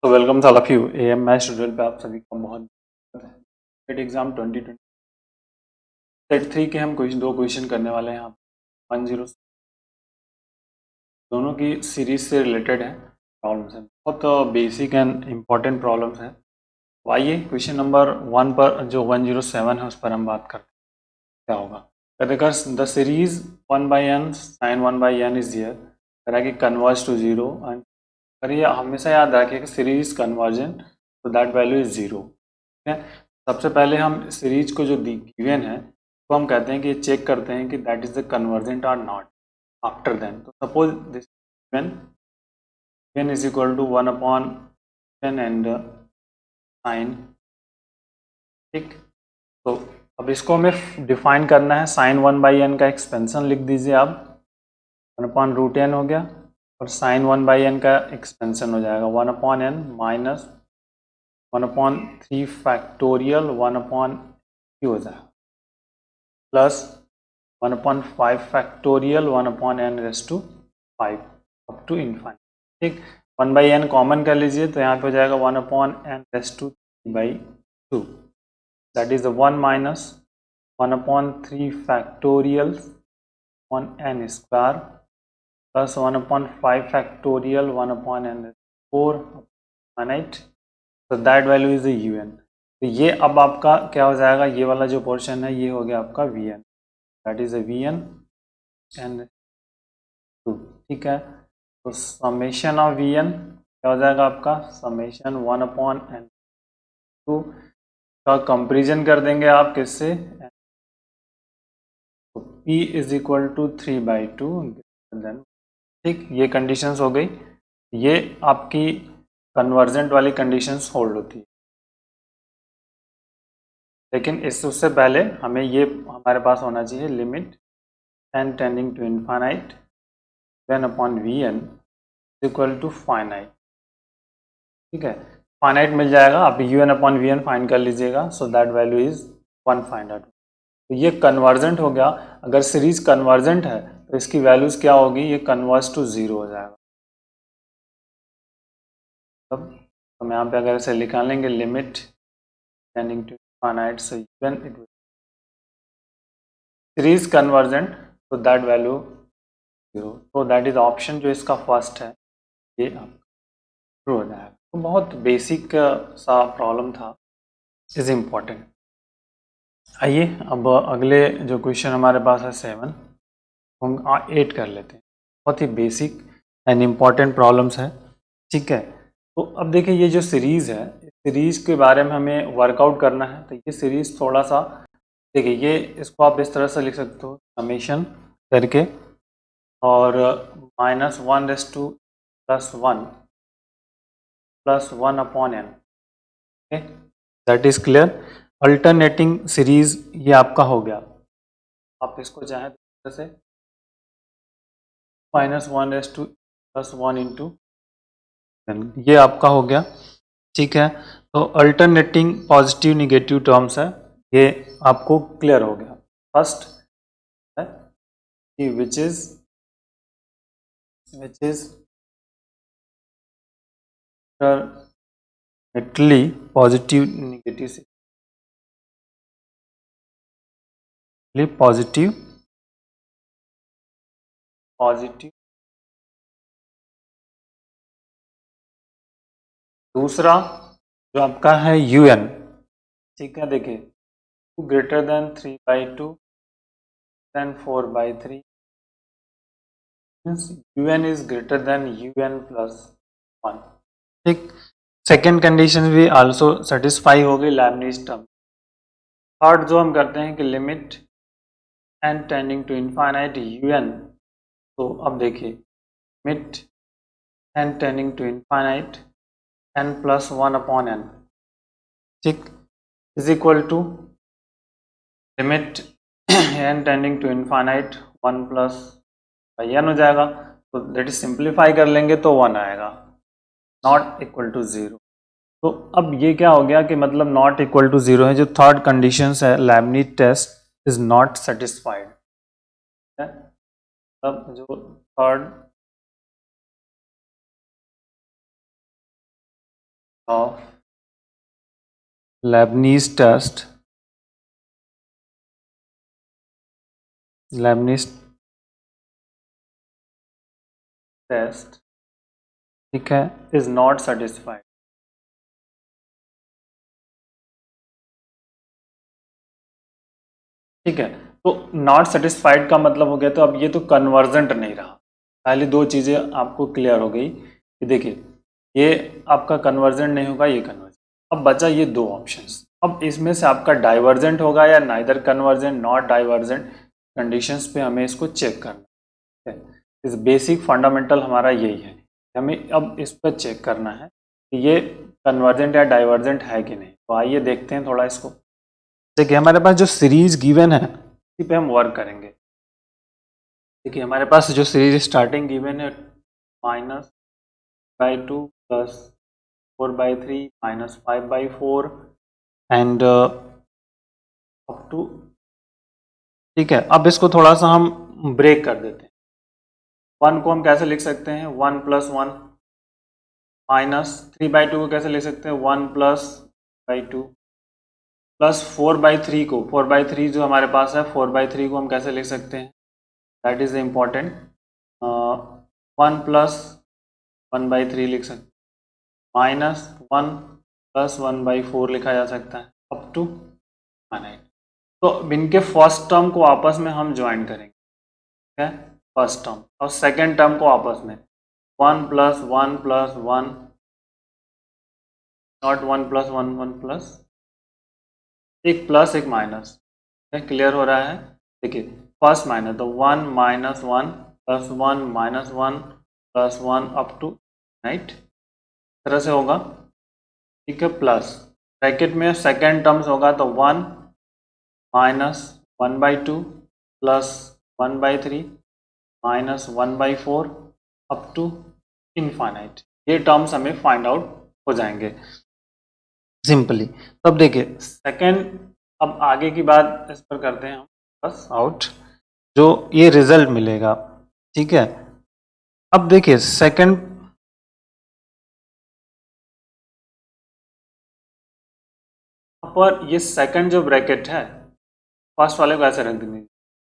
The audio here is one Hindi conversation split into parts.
तो welcome to all of you AM maths tutorial पे आप सभी का बहुत स्वागत है। टेट एग्जाम 2020 सेट 3 के हम दो क्वेश्चन करने वाले हैं यहाँ 10 दोनों की सीरीज से रिलेटेड है प्रॉब्लम्स हैं, बहुत बेसिक एंड इम्पॉर्टेंट प्रॉब्लम्स हैं। तो आइए क्वेश्चन नंबर 1 पर जो 107 है उस पर हम बात करते हैं क्या होगा। The series 1/n sin 1/n is here कह कि कन्वर्ज टू 0 एंड और ये हमेशा याद रखिए कि सीरीज कन्वर्जेंट तो दैट वैल्यू इज 0। ठीक है, सबसे पहले हम सीरीज को जो गिवन है तो हम कहते हैं कि चेक करते हैं कि दैट इज द कन्वर्जेंट और नॉट। आफ्टर देन तो suppose this given is equal to 1/10 and sign. ठीक, तो अब इसको हमें डिफाइन करना है। साइन 1/n का एक्सपेंशन लिख दीजिए आप, 1/√n हो गया और साइन 1/n का एक्सपेंशन हो जाएगा 1/n माइनस 1/3 फैक्टोरियल 1/3 हो जाएगा plus 1/5 factorial 1/n race to 5 up to infinite. ठीक, 1/n कॉमन कर लीजिए तो यहाँ पे हो जाएगा 1/n race to 3/2 that is 1 minus 1/3 factorial 1n square plus 1/5 factorial 1/n 4 infinite. तो that value is a un। तो ये अब आपका क्या हो जाएगा, ये वाला जो पोर्शन है ये हो गया आपका vn, that is a vn and 2। ठीक है, तो समेशन ऑफ vn क्या हो जाएगा आपका, समेशन 1/n2 का कंपेरिजन कर देंगे आप किससे, तो p इज इक्वल टू 3/2। ठीक, ये कंडीशंस हो गई, ये आपकी कन्वर्जेंट वाली कंडीशंस होल्ड होती है। लेकिन उससे पहले हमें ये हमारे पास होना चाहिए limit n tending to infinite then upon vn equal to finite. ठीक है, फाइनाइट मिल जाएगा, आप un/vn फाइंड कर लीजिएगा, so that value is 1 find out. तो ये कन्वर्जेंट हो गया। अगर सीरीज कन्वर्जेंट है तो इसकी वैल्यूज क्या होगी, ये कन्वर्ज टू 0 हो जाएगा। तब हम यहाँ पे अगर इसे निकालेंगे limit tending to infinite, so then it will series convergent तो दैट वैल्यू 0। तो दैट इज ऑप्शन जो इसका फर्स्ट है ये ट्रू हो जाएगा। तो बहुत बेसिक सा प्रॉब्लम था, इज इम्पॉर्टेंट। आइए अब अगले जो क्वेश्चन हमारे पास है 7, हम 8 कर लेते हैं। बहुत ही बेसिक एंड इम्पॉर्टेंट प्रॉब्लम्स है। ठीक है, तो अब देखिए ये जो सीरीज़ है, सीरीज़ के बारे में हमें वर्कआउट करना है। तो ये सीरीज़ थोड़ा सा देखिए, ये इसको आप इस तरह से लिख सकते हो समेशन करके और -1/+1 plus 1/n। Okay, that is clear. Alternating series ये आपका हो गया। आप इसको चाहें तो से -1/+1 इंटू ये आपका हो गया। ठीक है, तो अल्टरनेटिंग पॉजिटिव निगेटिव टर्म्स है, ये आपको क्लियर हो गया। फर्स्ट है कि which is alternately positive negative positive. दूसरा जो आपका है un। ठीक है, देखिए 2 greater than 3/2 than 4/3 means un is greater than un+1। ठीक, सेकेंड कंडीशन भी आल्सो सेटिस्फाई हो गई लैबनीज टर्म। थर्ड जो हम करते हैं कि limit n tending to infinite un। तो अब देखिए limit n tending to infinite n+1/n, ठीक, is equal to limit n tending to infinite 1+n हो जाएगा। तो दैट इज सिंप्लीफाई कर लेंगे तो 1 आएगा, नॉट इक्वल टू 0। तो अब ये क्या हो गया कि मतलब नॉट इक्वल टू 0 है, जो थर्ड कंडीशन है लैबनीज टेस्ट इज नॉट सेटिस्फाइड है। तब जो third of Leibniz test, Leibniz test, ठीक है, is not satisfied. ठीक है, तो नॉट सेटिस्फाइड का मतलब हो गया, तो अब ये तो कन्वर्जेंट नहीं रहा। पहले दो चीज़ें आपको क्लियर हो गई कि देखिए ये आपका कन्वर्जेंट नहीं होगा, ये कन्वर्जेंट। अब बचा ये दो ऑप्शंस। अब इसमें से आपका डाइवर्जेंट होगा या neither convergent not divergent, conditions पे हमें इसको चेक करना है। इस बेसिक फंडामेंटल हमारा यही है, हमें अब इस पर चेक करना है कि ये कन्वर्जेंट या डाइवर्जेंट है कि नहीं। तो आइए देखते हैं थोड़ा इसको। देखिए हमारे पास जो सीरीज गिवन है इसी पे हम वर्क करेंगे। देखिए हमारे पास जो सीरीज स्टार्टिंग गिवन है -/2 प्लस 4/3 -5/4 एंड अप टू, ठीक है। अब इसको थोड़ा सा हम ब्रेक कर देते हैं। 1 को हम कैसे लिख सकते हैं, 1 + 1, -3/2 को कैसे लिख सकते हैं, 1 + 2, प्लस 4/3 को, 4/3 जो हमारे पास है, 4/3 को हम कैसे लिख सकते हैं, दैट इज इम्पॉर्टेंट। 1 + 1/3 लिख सकते हैं, -1 + 1/4 लिखा जा सकता है, अप टू 1/8। तो इनके फर्स्ट टर्म को आपस में हम ज्वाइन करेंगे, ठीक है, फर्स्ट टर्म और सेकेंड टर्म को आपस में, 1 + 1 + 1, नॉट 1 + 1 1 प्लस, एक प्लस एक माइनस, क्लियर हो रहा है। देखिए फर्स्ट माइनस, तो 1 - 1 + 1 - 1 + 1 अप टू, राइट, तरह से होगा, ठीक है। प्लस ब्रैकेट में सेकेंड टर्म्स होगा, तो 1 - 1/2 प्लस 1/3 -1/4 अप टू इनफाइनाइट। ये टर्म्स हमें फाइंड आउट हो जाएंगे सिंपली। तब देखिए सेकेंड, अब आगे की बात इस पर करते हैं हम, बस आउट जो ये रिजल्ट मिलेगा, ठीक है। अब देखिए सेकेंड, पर ये सेकेंड जो ब्रैकेट है, फर्स्ट वाले को ऐसे रख देंगे,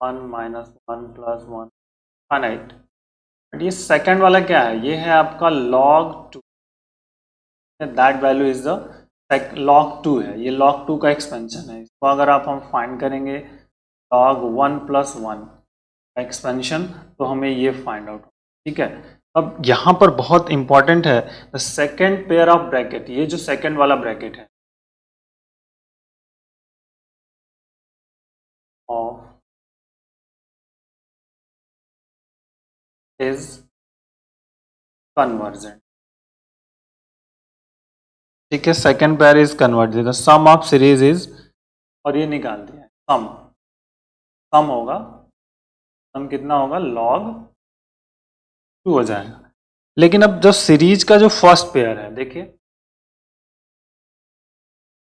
1 - 1 + 1 फाइनाइट, बट ये सेकेंड वाला क्या है, ये है आपका log 2, that value is the log 2 है, ये log 2 का एक्सपेंशन है। इसको अगर आप हम फाइंड करेंगे log 1 + 1 का एक्सपेंशन, तो हमें ये फाइंड आउट, ठीक है। अब यहाँ पर बहुत इंपॉर्टेंट है the second pair of bracket, ये जो सेकेंड वाला ब्रैकेट है ऑफ इज कन्वर्जेंट, ठीक है, second pair is convergent, the sum of series is, और ये निकाल दिया है, सम होगा, सम कितना होगा, log 2 हो जाएगा। लेकिन अब जो सीरीज का जो फर्स्ट पेयर है, देखिए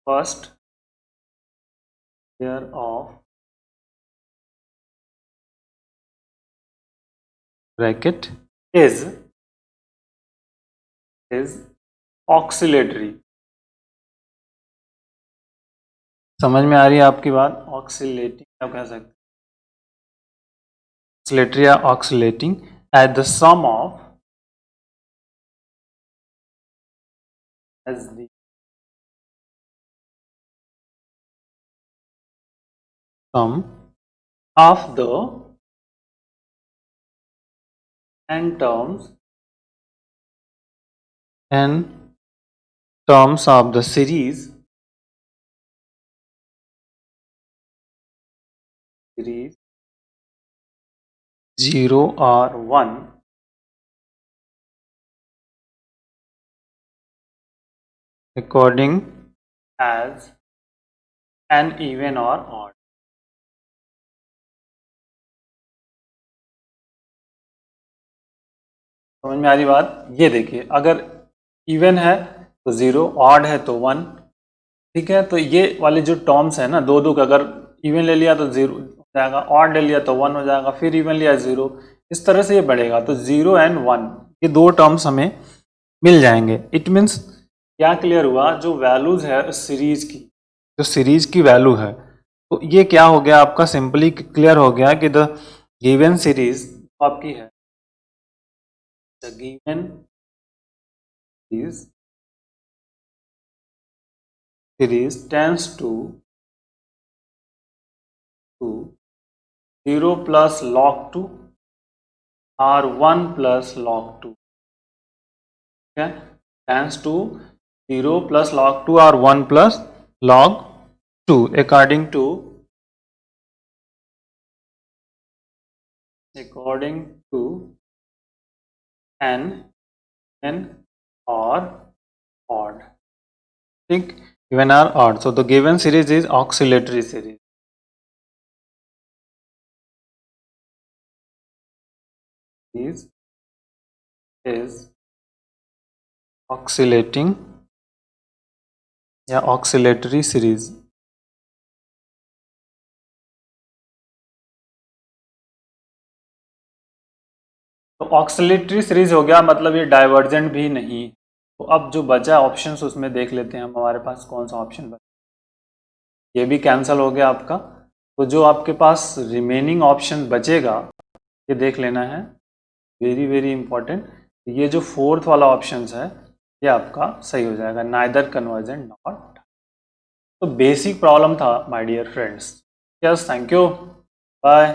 first pair of bracket is oscillatory, समझ में आ रही है आपकी बात, ऑक्सिलेटिंग क्या कह सकते हैं, ऑक्सिलेटरी या oscillating at the sum of, as the sum of the n terms of the series 0 or 1 according as an even or odd। समझ में आ रही बात, ये देखिए अगर इवन है तो 0, ऑड है तो 1, ठीक है। तो ये वाले जो टर्म्स है ना, दो का, अगर इवन ले लिया तो 0 हो जाएगा, ऑड ले लिया तो 1 हो जाएगा, फिर इवन लिया 0, इस तरह से ये बढ़ेगा। तो 0 और 1 ये दो टर्म्स हमें मिल जाएंगे। इट मीन्स क्या क्लियर हुआ, जो वैल्यूज है सीरीज की, जो सीरीज की वैल्यू है, तो ये क्या हो गया आपका, सिंपली क्लियर हो गया कि द गिवन सीरीज आपकी है, the given series tends to 0 plus log 2 or 1 plus log 2. Okay, tends to 0 plus log 2 or 1 plus log 2 according to n or odd. ठीक, even or odd. So the given series is oscillatory series. Is oscillating या oscillatory series. तो ऑक्सिलेटरी सीरीज हो गया, मतलब ये डाइवर्जेंट भी नहीं। तो अब जो बचा ऑप्शंस उसमें देख लेते हैं हम, हमारे पास कौन सा ऑप्शन बचा, ये भी कैंसिल हो गया आपका। तो जो आपके पास रिमेनिंग ऑप्शन बचेगा ये देख लेना है, वेरी वेरी इंपॉर्टेंट। ये जो फोर्थ वाला ऑप्शन है ये आपका सही हो जाएगा, नाइदर कन्वर्जेंट नॉट। तो बेसिक प्रॉब्लम था my dear friends. Yes, thank you, bye.